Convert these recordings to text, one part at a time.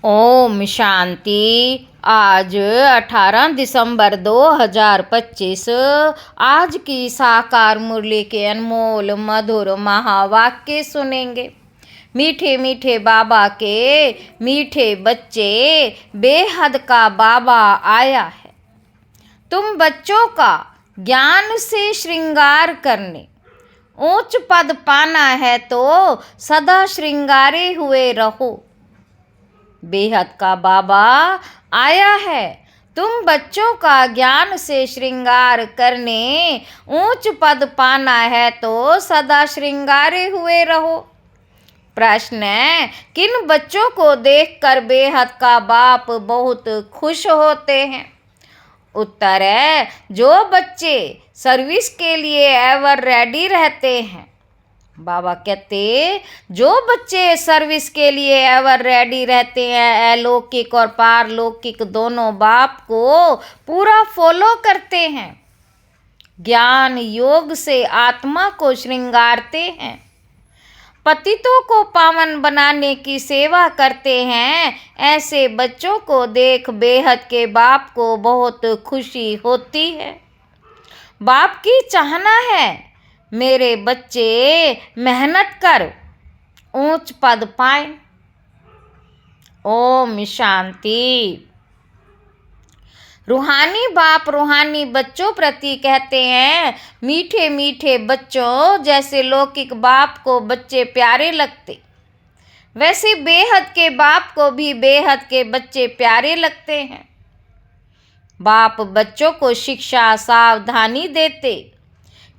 ओम शांति। आज 18 दिसंबर 2025 आज की साकार मुरली के अनमोल मधुर महावाक्य सुनेंगे। मीठे मीठे बाबा के मीठे बच्चे, बेहद का बाबा आया है। तुम बच्चों का ज्ञान से श्रृंगार करने, ऊंच पद पाना है तो सदा श्रृंगारे हुए रहो। बेहद का बाबा आया है। तुम बच्चों का ज्ञान से श्रृंगार करने, ऊंच पद पाना है तो सदा श्रृंगारे हुए रहो। प्रश्न है, किन बच्चों को देखकर बेहद का बाप बहुत खुश होते हैं? उत्तर है, जो बच्चे सर्विस के लिए एवर रेडी रहते हैं। बाबा कहते, जो बच्चे सर्विस के लिए एवर रेडी रहते हैं, अलौकिक और पारलौकिक दोनों बाप को पूरा फॉलो करते हैं, ज्ञान योग से आत्मा को श्रृंगारते हैं, पतितों को पावन बनाने की सेवा करते हैं, ऐसे बच्चों को देख बेहद के बाप को बहुत खुशी होती है। बाप की चाहना है मेरे बच्चे मेहनत कर ऊंच पद पाएं। ओम शांति। रूहानी बाप रूहानी बच्चों प्रति कहते हैं, मीठे मीठे बच्चों, जैसे लौकिक बाप को बच्चे प्यारे लगते, वैसे बेहद के बाप को भी बेहद के बच्चे प्यारे लगते हैं। बाप बच्चों को शिक्षा सावधानी देते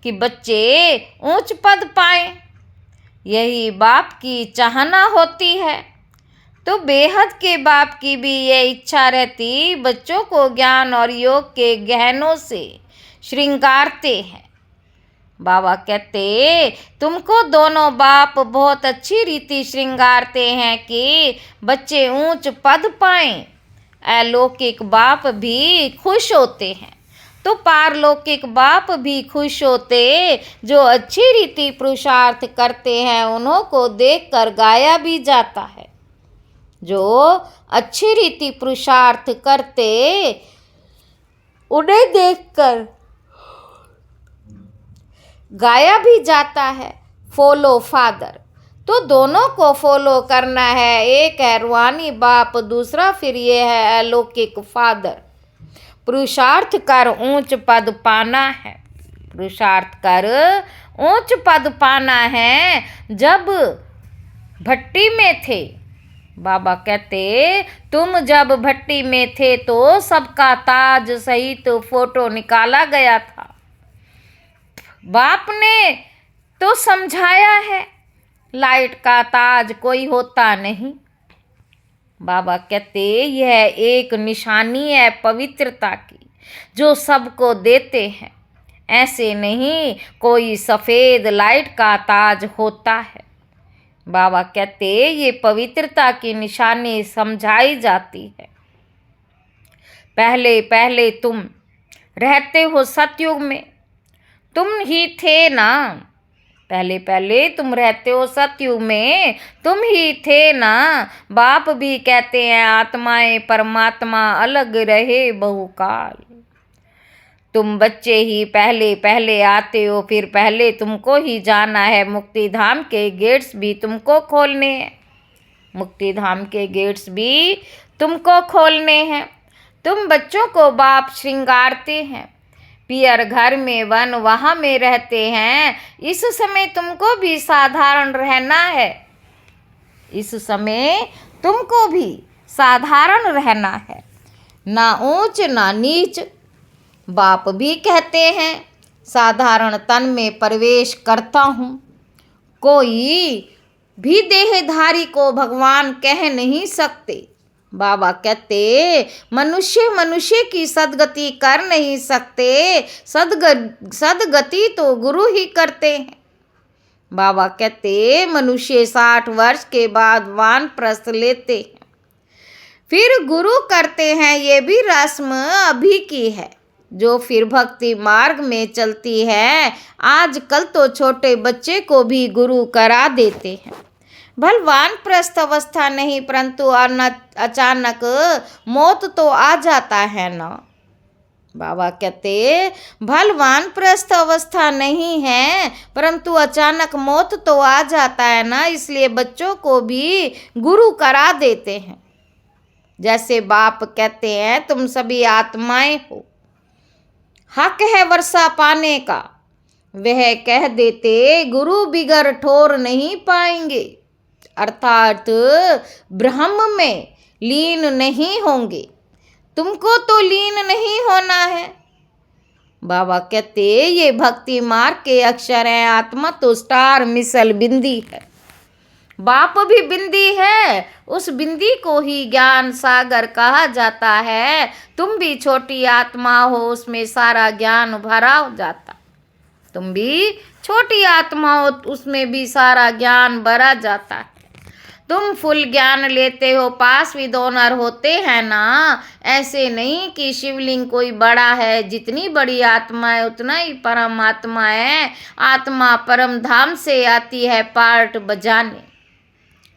कि बच्चे ऊंच पद पाएं, यही बाप की चाहना होती है। तो बेहद के बाप की भी ये इच्छा रहती, बच्चों को ज्ञान और योग के गहनों से श्रृंगारते हैं। बाबा कहते, तुमको दोनों बाप बहुत अच्छी रीति श्रृंगारते हैं कि बच्चे ऊंच पद पाएं। अलौकिक बाप भी खुश होते हैं तो पारलौकिक बाप भी खुश होते। जो अच्छी रीति पुरुषार्थ करते हैं उन्हों को देखकर गाया भी जाता है। जो अच्छी रीति पुरुषार्थ करते उन्हें देखकर गाया भी जाता है। फॉलो फादर, तो दोनों को फॉलो करना है। एक है रूहानी बाप, दूसरा फिर ये है अलौकिक फादर। पुरुषार्थ कर ऊंच पद पाना है। पुरुषार्थ कर ऊंच पद पाना है। जब भट्टी में थे, बाबा कहते, तुम जब भट्टी में थे तो सबका ताज सहित फोटो निकाला गया था। बाप ने तो समझाया है, लाइट का ताज कोई होता नहीं। बाबा कहते, यह एक निशानी है पवित्रता की, जो सबको देते हैं। ऐसे नहीं कोई सफ़ेद लाइट का ताज होता है। बाबा कहते, ये पवित्रता की निशानी समझाई जाती है। पहले पहले तुम रहते हो सतयुग में, तुम ही थे ना। पहले पहले तुम रहते हो सतयुग में, तुम ही थे ना। बाप भी कहते हैं, आत्माएं परमात्मा अलग रहे बहुकाल। तुम बच्चे ही पहले पहले आते हो, फिर पहले तुमको ही जाना है। मुक्ति धाम के गेट्स भी तुमको खोलने हैं। मुक्ति धाम के गेट्स भी तुमको खोलने हैं। तुम बच्चों को बाप श्रृंगारते हैं। पियर घर में वन वहाँ में रहते हैं। इस समय तुमको भी साधारण रहना है। इस समय तुमको भी साधारण रहना है, ना ऊंच ना नीच। बाप भी कहते हैं, साधारण तन में प्रवेश करता हूँ। कोई भी देहधारी को भगवान कह नहीं सकते। बाबा कहते, मनुष्य मनुष्य की सदगति कर नहीं सकते। सदगति तो गुरु ही करते हैं। बाबा कहते, मनुष्य 60 वर्ष के बाद वानप्रस्थ लेते हैं, फिर गुरु करते हैं। ये भी रस्म अभी की है, जो फिर भक्ति मार्ग में चलती है। आजकल तो छोटे बच्चे को भी गुरु करा देते हैं। भलवान प्रस्थ अवस्था नहीं, परंतु अचानक मौत तो आ जाता है ना। बाबा कहते भलवान प्रस्थ अवस्था नहीं है, परंतु अचानक मौत तो आ जाता है ना, इसलिए बच्चों को भी गुरु करा देते हैं। जैसे बाप कहते हैं तुम सभी आत्माएं हो, हक है वर्षा पाने का, वह कह देते गुरु बिगर ठोर नहीं पाएंगे, अर्थात ब्रह्म में लीन नहीं होंगे। तुमको तो लीन नहीं होना है। बाबा कहते ये भक्ति मार्ग के अक्षर हैं, आत्मा तो स्टार मिसल बिंदी है। बाप भी बिंदी है, उस बिंदी को ही ज्ञान सागर कहा जाता है। तुम भी छोटी आत्मा हो, उसमें सारा ज्ञान भरा हो जाता। तुम भी छोटी आत्मा हो, उसमें भी सारा ज्ञान भरा जाता है। तुम फुल ज्ञान लेते हो, पास विद ऑनर होते हैं ना। ऐसे नहीं कि शिवलिंग कोई बड़ा है, जितनी बड़ी आत्मा है उतना ही परम आत्मा है। आत्मा परम धाम से आती है पार्ट बजाने,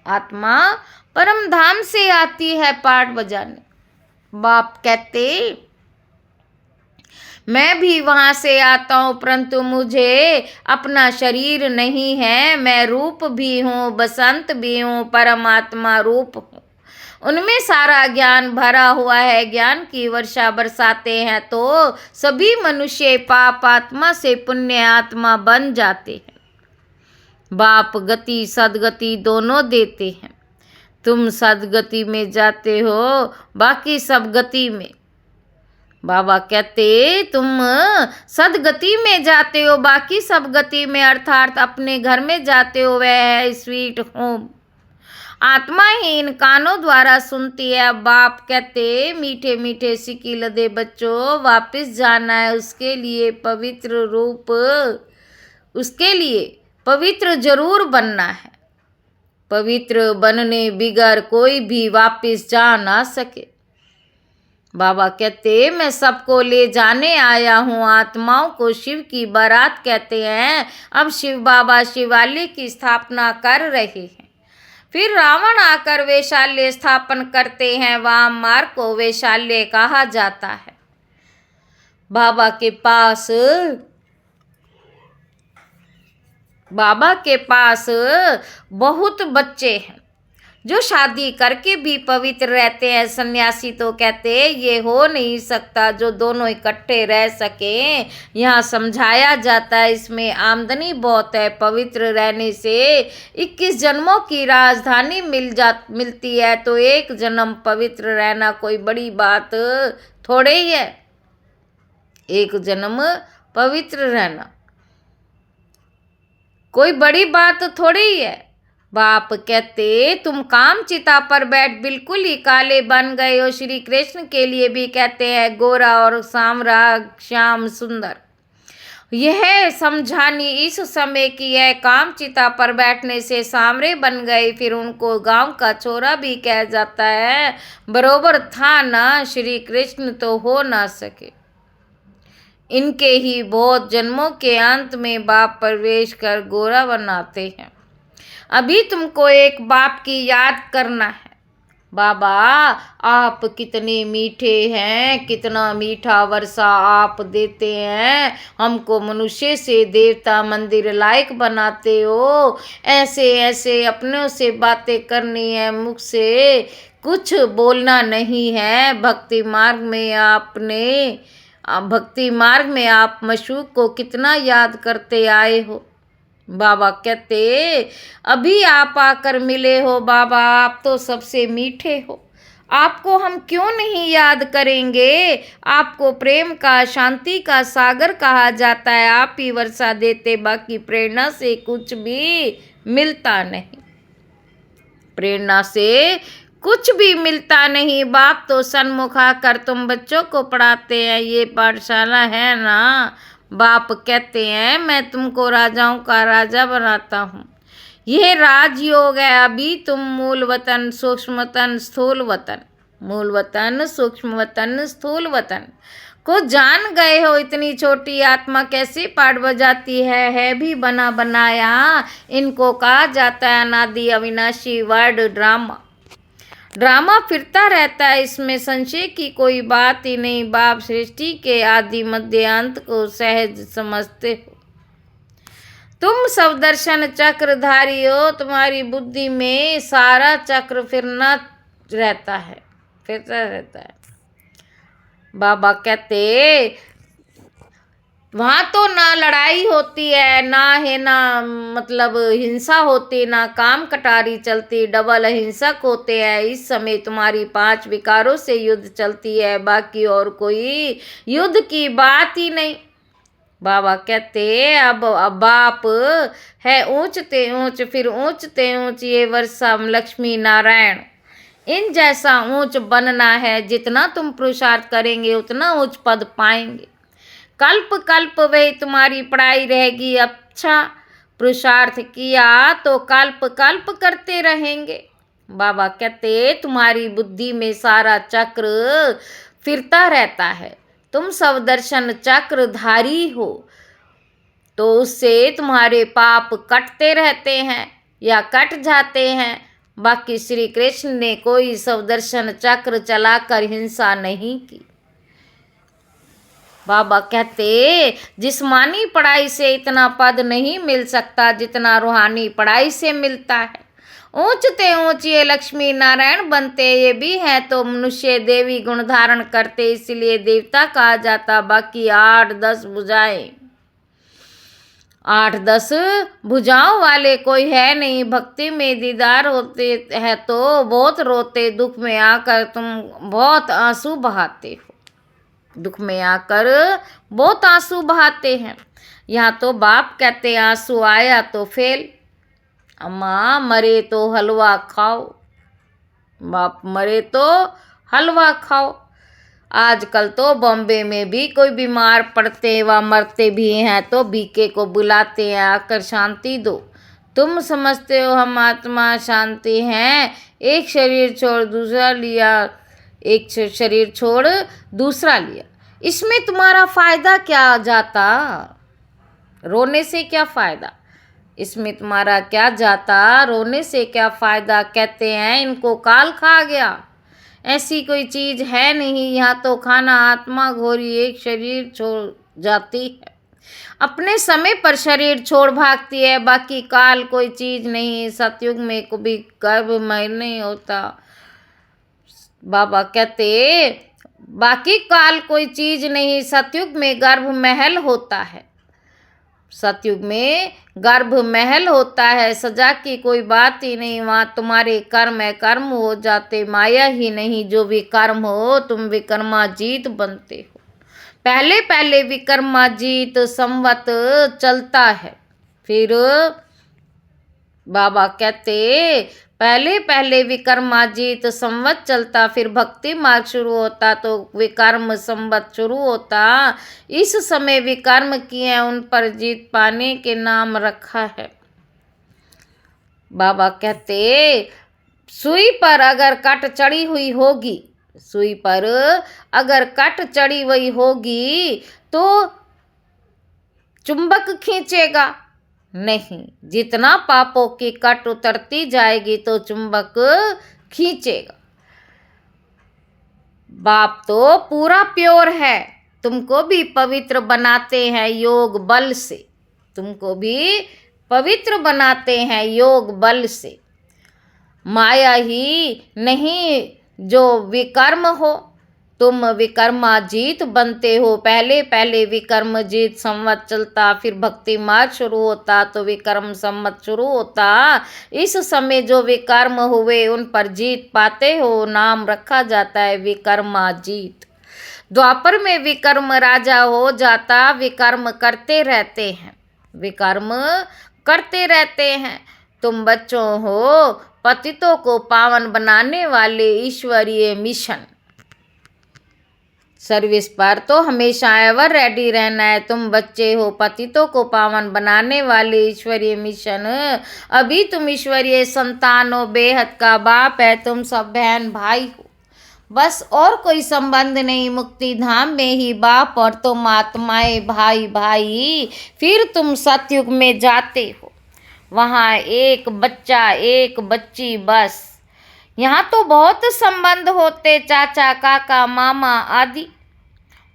आत्मा परम धाम से आती है पार्ट बजाने। बाप कहते मैं भी वहाँ से आता हूँ, परंतु मुझे अपना शरीर नहीं है। मैं रूप भी हूँ, बसंत भी हूँ, परमात्मा रूप हूँ। उनमें सारा ज्ञान भरा हुआ है। ज्ञान की वर्षा बरसाते हैं तो सभी मनुष्य पाप आत्मा से पुण्य आत्मा बन जाते हैं। बाप गति सदगति दोनों देते हैं। तुम सदगति में जाते हो, बाकी सब गति में। बाबा कहते तुम सदगति में जाते हो, बाकी सब गति में, अर्थात अपने घर में जाते हो, वह है स्वीट होम। आत्मा ही इन कानों द्वारा सुनती है। बाप कहते मीठे मीठे सिक्की लदे बच्चों, वापस जाना है, उसके लिए पवित्र रूप, उसके लिए पवित्र जरूर बनना है। पवित्र बनने बिगर कोई भी वापस जा ना सके। बाबा कहते मैं सबको ले जाने आया हूँ। आत्माओं को शिव की बारात कहते हैं। अब शिव बाबा शिवालय की स्थापना कर रहे हैं। फिर रावण आकर वैशाल्य स्थापन करते हैं। वाम मार्ग को वैशाल्य कहा जाता है। बाबा के पास बहुत बच्चे हैं जो शादी करके भी पवित्र रहते हैं। सन्यासी तो कहते ये हो नहीं सकता जो दोनों इकट्ठे रह सके। यहाँ समझाया जाता है इसमें आमदनी बहुत है। पवित्र रहने से 21 जन्मों की राजधानी मिलती है, तो एक जन्म पवित्र रहना कोई बड़ी बात थोड़े ही है। एक जन्म पवित्र रहना कोई बड़ी बात थोड़ी ही है। बाप कहते तुम काम चिता पर बैठ बिल्कुल ही काले बन गए हो। श्री कृष्ण के लिए भी कहते हैं गोरा और सामरा श्याम सुंदर। यह समझानी इस समय की है। काम चिता पर बैठने से सामरे बन गए, फिर उनको गांव का छोरा भी कह जाता है। बरोबर था ना, श्री कृष्ण तो हो ना सके। इनके ही बहुत जन्मों के अंत में बाप प्रवेश कर गोरा बनाते हैं। अभी तुमको एक बाप की याद करना है। बाबा आप कितने मीठे हैं, कितना मीठा वर्षा आप देते हैं। हमको मनुष्य से देवता मंदिर लायक बनाते हो। ऐसे ऐसे अपनों से बातें करनी है, मुख से कुछ बोलना नहीं है। भक्ति मार्ग में आप मशूक को कितना याद करते आए हो। बाबा कहते अभी आप आकर मिले हो। बाबा आप तो सबसे मीठे हो, आपको हम क्यों नहीं याद करेंगे। आपको प्रेम का, शांति का सागर कहा जाता है। आप ही वर्षा देते, बाकी प्रेरणा से कुछ भी मिलता नहीं। प्रेरणा से कुछ भी मिलता नहीं। बाप तो सन्मुख आकर तुम बच्चों को पढ़ाते हैं। ये पाठशाला है ना। बाप कहते हैं मैं तुमको राजाओं का राजा बनाता हूँ। यह राजयोग है। अभी तुम मूल वतन, सूक्ष्म वतन, स्थूल वतन, मूल वतन, सूक्ष्म वतन, स्थूल वतन को जान गए हो, इतनी छोटी आत्मा कैसे पाठ बजाती है भी बना बनाया। इनको कहा जाता है अनादि अविनाशी वर्ड ड्रामा। ड्रामा फिरता रहता है, इसमें संशय की कोई बात ही नहीं। बाप सृष्टि के आदि मध्य अंत को सहज समझते हो। तुम सब दर्शन चक्रधारी हो, तुम्हारी बुद्धि में सारा चक्र फिरना रहता है, फिरता रहता है। बाबा कहते वहाँ तो ना लड़ाई होती है, ना है ना मतलब हिंसा होती, ना काम कटारी चलती, डबल हिंसक होते हैं। इस समय तुम्हारी 5 विकारों से युद्ध चलती है, बाकी और कोई युद्ध की बात ही नहीं। बाबा कहते अब बाप है ऊंचते ऊंच, फिर ऊंचते ऊंच ये वर्षा लक्ष्मी नारायण। इन जैसा ऊंच बनना है, जितना तुम पुरुषार्थ करेंगे उतना ऊंच पद पाएंगे। कल्प कल्प वही तुम्हारी पढ़ाई रहेगी। अच्छा पुरुषार्थ किया तो कल्प कल्प करते रहेंगे। बाबा कहते तुम्हारी बुद्धि में सारा चक्र फिरता रहता है। तुम सब दर्शन चक्रधारी हो, तो उससे तुम्हारे पाप कटते रहते हैं या कट जाते हैं। बाकी श्री कृष्ण ने कोई सब दर्शन चक्र चलाकर हिंसा नहीं की। बाबा कहते जिस्मानी पढ़ाई से इतना पद नहीं मिल सकता जितना रूहानी पढ़ाई से मिलता है। ऊंचते ऊंच ये लक्ष्मी नारायण बनते, ये भी हैं तो मनुष्य देवी गुण धारण करते, इसलिए देवता कहा जाता। बाकी 8-10 भुजाएं, 8-10 भुजाओं वाले कोई है नहीं। भक्ति में दीदार होते हैं तो बहुत रोते, दुख में आकर तुम बहुत आंसू बहाते हो। दुख में आकर बहुत आंसू बहाते हैं। यहाँ तो बाप कहते आंसू आया तो फेल। अम्मा मरे तो हलवा खाओ, बाप मरे तो हलवा खाओ। आजकल तो बॉम्बे में भी कोई बीमार पड़ते व मरते भी हैं तो बीके को बुलाते हैं, आकर शांति दो। तुम समझते हो हम आत्मा शांति हैं, एक शरीर छोड़ दूसरा लिया, एक शरीर छोड़ दूसरा लिया। इसमें तुम्हारा फायदा क्या जाता? रोने से क्या फायदा? इसमें तुम्हारा क्या जाता? रोने से क्या फायदा? कहते हैं इनको काल खा गया। ऐसी कोई चीज है नहीं। यहाँ तो खाना आत्मा घोरी एक शरीर छोड़ जाती है, अपने समय पर शरीर छोड़ भागती है। बाकी काल कोई चीज नहीं। सतयुग में कभी गर्भ नहीं होता। बाबा कहते बाकी काल कोई चीज नहीं, सतयुग में गर्भ महल होता है। सतयुग में गर्भ महल होता है, सजा की कोई बात ही नहीं। वहाँ तुम्हारे कर्म है, कर्म हो जाते, माया ही नहीं। जो विकर्म हो तुम विकर्माजीत बनते हो। पहले पहले विकर्माजीत संवत चलता है, फिर बाबा कहते पहले पहले विकर्माजीत संवत चलता, फिर भक्ति मार्ग शुरू होता तो विकर्म संवत शुरू होता। इस समय विकर्म किए उन पर जीत पाने के नाम रखा है। बाबा कहते सुई पर अगर कट चढ़ी हुई होगी, सुई पर अगर कट चढ़ी हुई होगी तो चुंबक खींचेगा नहीं। जितना पापों की कट उतरती जाएगी तो चुंबक खींचेगा। बाप तो पूरा प्योर है, तुमको भी पवित्र बनाते हैं योग बल से। तुमको भी पवित्र बनाते हैं योग बल से। माया ही नहीं जो विकर्म हो, तुम विकर्माजीत बनते हो। पहले पहले विकर्मजीत संवत चलता, फिर भक्ति मार्ग शुरू होता तो विकर्म संवत शुरू होता। इस समय जो विकर्म हुए उन पर जीत पाते हो, नाम रखा जाता है विकर्माजीत। द्वापर में विकर्म राजा हो जाता, विकर्म करते रहते हैं, विकर्म करते रहते हैं। तुम बच्चों हो पतितों को पावन बनाने वाले ईश्वरीय मिशन। सर्विस पर तो हमेशा एवर रेडी रहना है। तुम बच्चे हो पतितों को पावन बनाने वाले ईश्वरीय मिशन। अभी तुम ईश्वरीय संतान हो, बेहद का बाप है। तुम सब बहन भाई हो। बस और कोई संबंध नहीं। मुक्ति धाम में ही बाप और तुम आत्माएं भाई भाई। फिर तुम सतयुग में जाते हो, वहाँ एक बच्चा एक बच्ची बस। यहाँ तो बहुत संबंध होते, चाचा काका मामा आदि।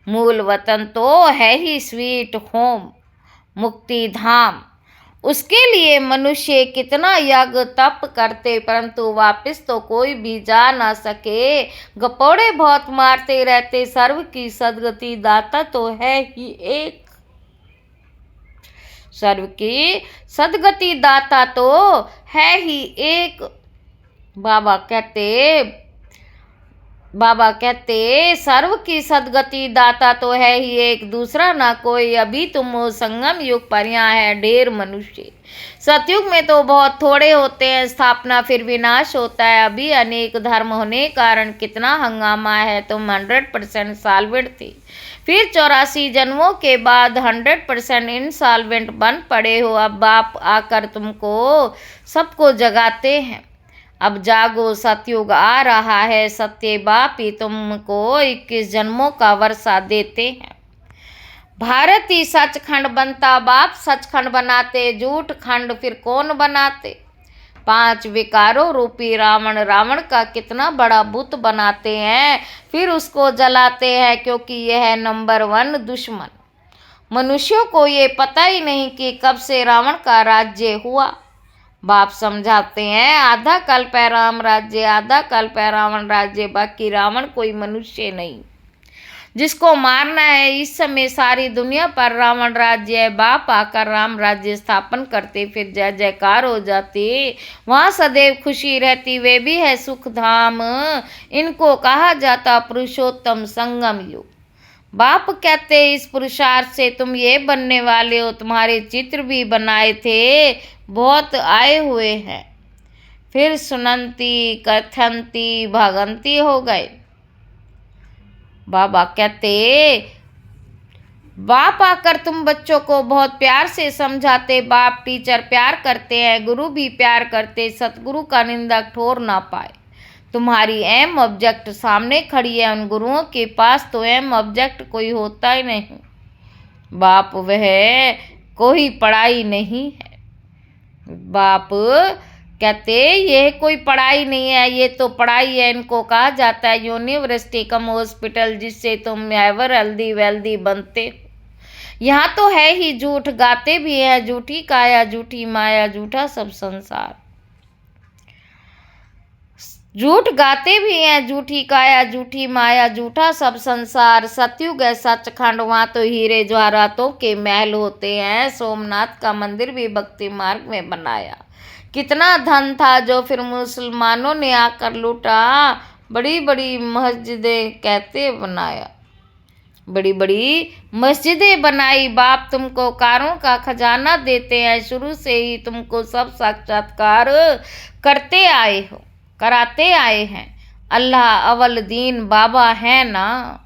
मूल वतन तो है ही स्वीट होम, मुक्ति धाम। उसके लिए मनुष्य कितना यज्ञ तप करते, परंतु वापस तो कोई भी जा ना सके। गपोड़े बहुत मारते रहते, सर्व की सदगति दाता तो है ही एक। सर्व की सदगति दाता तो है ही एक। बाबा कहते सर्व की सदगति दाता तो है ही एक, दूसरा ना कोई। अभी तुम वो संगम युग पर यहाँ है ढेर मनुष्य। सतयुग में तो बहुत थोड़े होते हैं, स्थापना फिर विनाश होता है। अभी अनेक धर्म होने कारण कितना हंगामा है। तुम 100% सॉल्वेंट थे, फिर 84 जन्मों के बाद 100% इनसॉल्वेंट बन पड़े हो। अब बाप आकर तुमको सबको जगाते हैं। अब जागो, सतयुग आ रहा है। सत्य बाप ही तुमको 21 जन्मों का वर्षा देते हैं। भारत ही सचखंड बनता, बाप सचखंड बनाते। झूठ खंड फिर कौन बनाते। 5 विकारों रूपी रावण, रावण का कितना बड़ा बुत बनाते हैं, फिर उसको जलाते हैं, क्योंकि यह है नंबर 1 दुश्मन। मनुष्यों को ये पता ही नहीं कि कब से रावण का राज्य हुआ। बाप समझाते हैं आधा कल्प है राम राज्य, आधा कल्प है रावण राज्य, बाकी रावण कोई मनुष्य नहीं जिसको मारना है। इस समय सारी दुनिया पर रावण राज्य है। बाप आकर राम राज्य स्थापन करते, फिर जय जयकार हो जाती, वहाँ सदैव खुशी रहती। वे भी है सुख धाम, इनको कहा जाता पुरुषोत्तम संगम युग। बाप कहते इस पुरुषार्थ से तुम ये बनने वाले हो। तुम्हारे चित्र भी बनाए थे, बहुत आए हुए हैं, फिर सुनंती कथंती भगंती हो गए। बाबा कहते बाप आकर तुम बच्चों को बहुत प्यार से समझाते। बाप टीचर प्यार करते हैं, गुरु भी प्यार करते, सतगुरु का निंदक ठोर ना पाए। तुम्हारी एम ऑब्जेक्ट सामने खड़ी है, उन गुरुओं के पास तो एम ऑब्जेक्ट कोई होता ही नहीं। बाप वह कोई पढ़ाई नहीं है। बाप कहते ये कोई पढ़ाई नहीं है, ये तो पढ़ाई है। इनको कहा जाता है यूनिवर्सिटी कम हॉस्पिटल, जिससे तुम एवर हेल्दी वेल्दी बनते हो। यहाँ तो है ही झूठ, गाते भी है झूठी काया झूठी माया, झूठा सब संसार। झूठ गाते भी हैं झूठी काया झूठी माया, झूठा सब संसार। सतयुग है सचखंड, वहाँ तो हीरे जवाहरातों के महल होते हैं। सोमनाथ का मंदिर भी भक्ति मार्ग में बनाया। कितना धन था जो फिर मुसलमानों ने आकर लूटा। बड़ी बड़ी मस्जिदें कहते बनाया, बड़ी बड़ी मस्जिदें बनाई। बाप तुमको कारों का खजाना देते हैं, शुरू से ही तुमको सब साक्षात्कार करते आए हो, कराते आए हैं। अल्लाह अवल दीन बाबा है ना,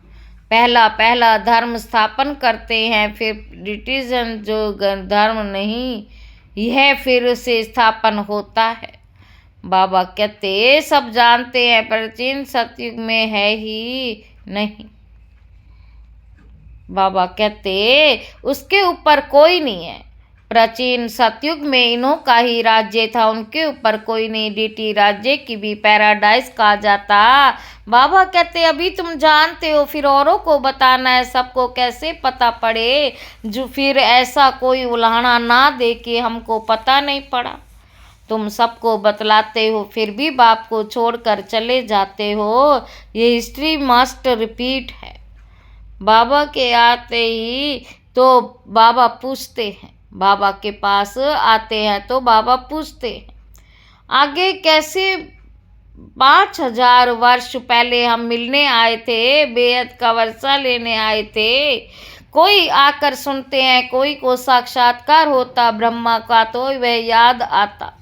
पहला पहला धर्म स्थापन करते हैं, फिर ब्रिटिशन जो धर्म नहीं यह फिर से स्थापन होता है। बाबा कहते सब जानते हैं, प्राचीन सतयुग में है ही नहीं। बाबा कहते उसके ऊपर कोई नहीं है। प्राचीन सतयुग में इन्हों का ही राज्य था, उनके ऊपर कोई नहीं। डीटी राज्य की भी पैराडाइज कहा जाता। बाबा कहते अभी तुम जानते हो, फिर औरों को बताना है, सबको कैसे पता पड़े। जो फिर ऐसा कोई उलाहना ना दे कि हमको पता नहीं पड़ा। तुम सबको बतलाते हो, फिर भी बाप को छोड़कर चले जाते हो। ये हिस्ट्री मस्ट रिपीट है। बाबा के आते ही तो बाबा पूछते हैं, बाबा के पास आते हैं तो बाबा पूछते हैं आगे कैसे 5000 वर्ष पहले हम मिलने आए थे, बेहद का वर्षा लेने आए थे। कोई आकर सुनते हैं, कोई को साक्षात्कार होता ब्रह्मा का तो वह याद आता।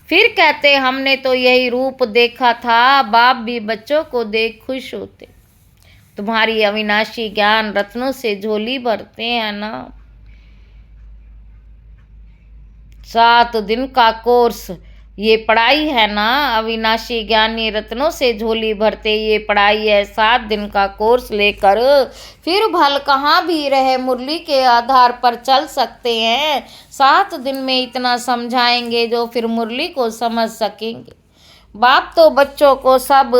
फिर कहते हमने तो यही रूप देखा था। बाप भी बच्चों को देख खुश होते। तुम्हारी अविनाशी ज्ञान रत्नों से झोली भरते हैं ना। 7 दिन का कोर्स ये पढ़ाई है ना, अविनाशी ज्ञानी रत्नों से झोली भरते ये पढ़ाई है। 7 दिन का कोर्स लेकर फिर भल कहाँ भी रहे मुरली के आधार पर चल सकते हैं। 7 दिन में इतना समझाएंगे जो फिर मुरली को समझ सकेंगे। बाप तो बच्चों को सब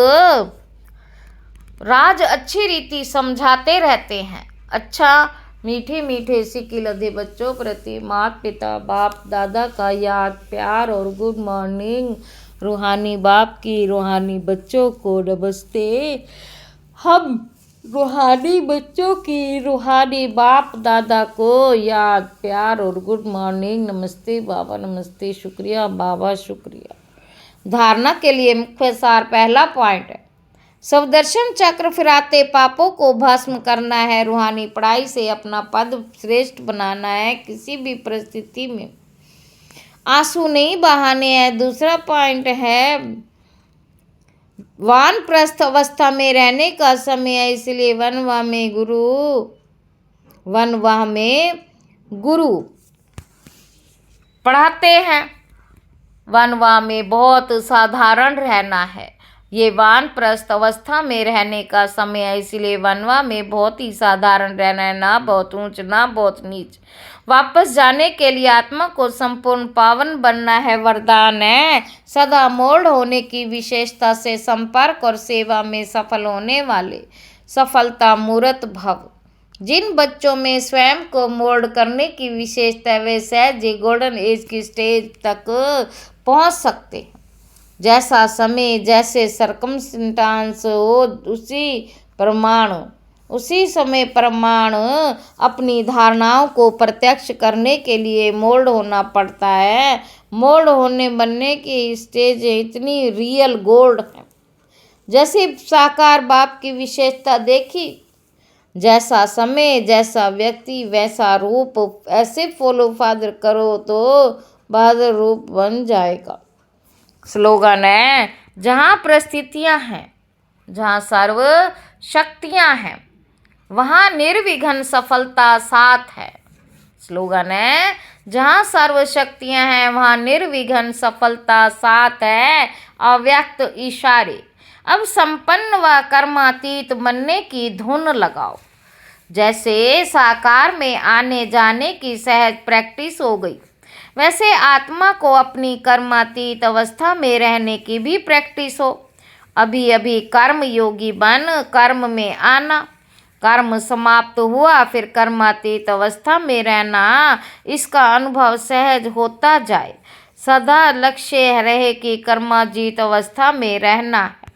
राज अच्छी रीति समझाते रहते हैं। अच्छा, मीठे मीठे सिक्के लदे बच्चों प्रति माता पिता बाप दादा का याद प्यार और गुड मॉर्निंग। रूहानी बाप की रूहानी बच्चों को नमस्ते। हम रूहानी बच्चों की रूहानी बाप दादा को याद प्यार और गुड मॉर्निंग। नमस्ते बाबा, नमस्ते, शुक्रिया बाबा, शुक्रिया। धारणा के लिए मुख्य सार पहला पॉइंट है, स्वदर्शन चक्र फिराते पापों को भस्म करना है। रूहानी पढ़ाई से अपना पद श्रेष्ठ बनाना है। किसी भी परिस्थिति में आंसू नहीं बहाने हैं। दूसरा पॉइंट है, वानप्रस्थ अवस्था में रहने का समय है, इसलिए वनवाह में गुरु पढ़ाते हैं। वनवाह में बहुत साधारण रहना है। ये वानप्रस्थ अवस्था में रहने का समय है, इसलिए वनवाह में बहुत ही साधारण रहना है, ना बहुत ऊंच ना बहुत नीच। वापस जाने के लिए आत्मा को संपूर्ण पावन बनना है, वरदान है। सदा मोल्ड होने की विशेषता से संपर्क और सेवा में सफल होने वाले सफलता मूर्त भव। जिन बच्चों में स्वयं को मोल्ड करने की विशेषता है वे सहज गोल्डन एज की स्टेज तक पहुंच सकते हैं। जैसा समय जैसे सर्कमस्टेंस हो उसी समय प्रमाण अपनी धारणाओं को प्रत्यक्ष करने के लिए मोल्ड होना पड़ता है। मोल्ड होने बनने की स्टेज इतनी रियल गोल्ड है। जैसे साकार बाप की विशेषता देखी, जैसा समय जैसा व्यक्ति वैसा रूप, ऐसे फॉलो फादर करो तो बहादुर रूप बन जाएगा। स्लोगन है, जहाँ परिस्थितियाँ हैं, जहाँ सर्व शक्तियाँ हैं, वहाँ निर्विघ्न सफलता साथ है। स्लोगन है, जहाँ सर्व शक्तियाँ हैं वहाँ निर्विघ्न सफलता साथ है। अव्यक्त इशारे। अब संपन्न व कर्मातीत बनने की धुन लगाओ। जैसे साकार में आने जाने की सहज प्रैक्टिस हो गई, वैसे आत्मा को अपनी कर्मातीत अवस्था में रहने की भी प्रैक्टिस हो। अभी अभी कर्म योगी बन कर्म में आना, कर्म समाप्त हुआ फिर कर्मातीत अवस्था में रहना, इसका अनुभव सहज होता जाए। सदा लक्ष्य रहे कि कर्मातीत अवस्था में रहना है।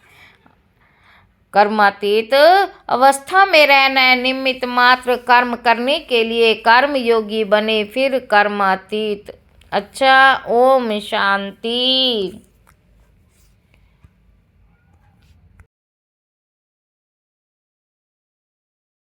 कर्मातीत अवस्था में रहना है, निमित्त मात्र कर्म करने के लिए कर्म योगी बने फिर कर्मातीत। अच्छा, ओम शांति।